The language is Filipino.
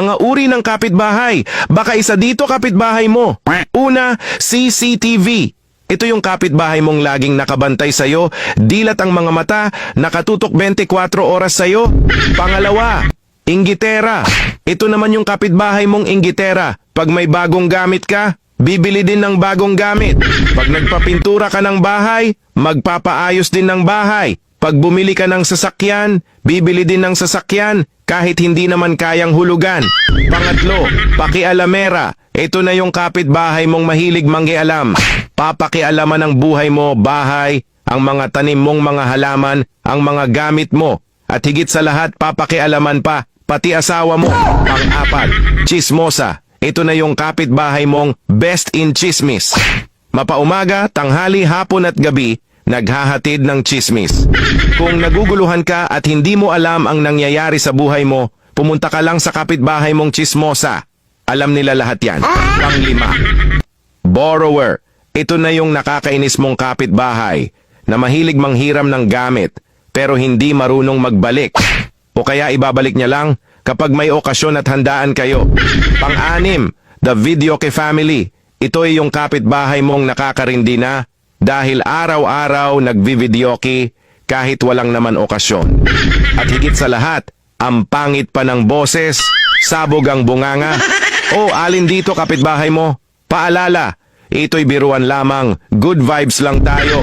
Mga uri ng kapitbahay. Baka isa dito kapitbahay mo. Una, CCTV. Ito yung kapitbahay mong laging nakabantay sa'yo, dilat ang mga mata, nakatutok 24 oras sa'yo. Pangalawa, inggitera. Ito naman yung kapitbahay mong inggitera. Pag may bagong gamit ka, bibili din ng bagong gamit. Pag nagpapintura ka ng bahay, magpapaayos din ng bahay. Pag bumili ka ng sasakyan, bibili din ng sasakyan kahit hindi naman kayang hulugan. Pangatlo, pakialamera. Ito na yung kapitbahay mong mahilig manghialam. Papakialaman ang buhay mo, bahay, ang mga tanim mong mga halaman, ang mga gamit mo. At higit sa lahat, papakialaman pa, pati asawa mo. Pang-apat, chismosa. Ito na yung kapitbahay mong best in chismis. Mapaumaga, tanghali, hapon at gabi, naghahatid ng chismis. Kung naguguluhan ka at hindi mo alam ang nangyayari sa buhay mo, pumunta ka lang sa kapitbahay mong chismosa. Alam nila lahat yan. Pang-lima, borrower. Ito na yung nakakainis mong kapitbahay na mahilig manghiram ng gamit pero hindi marunong magbalik. O kaya ibabalik niya lang kapag may okasyon at handaan kayo. Pang-anim, the videoke family. Ito ay yung kapitbahay mong nakakarindi na dahil araw-araw nagvivideoke kahit walang naman okasyon. At higit sa lahat, ang pangit pa ng boses, sabog ang bunganga. O alin dito kapitbahay mo? Paalala, ito'y biruan lamang, good vibes lang tayo.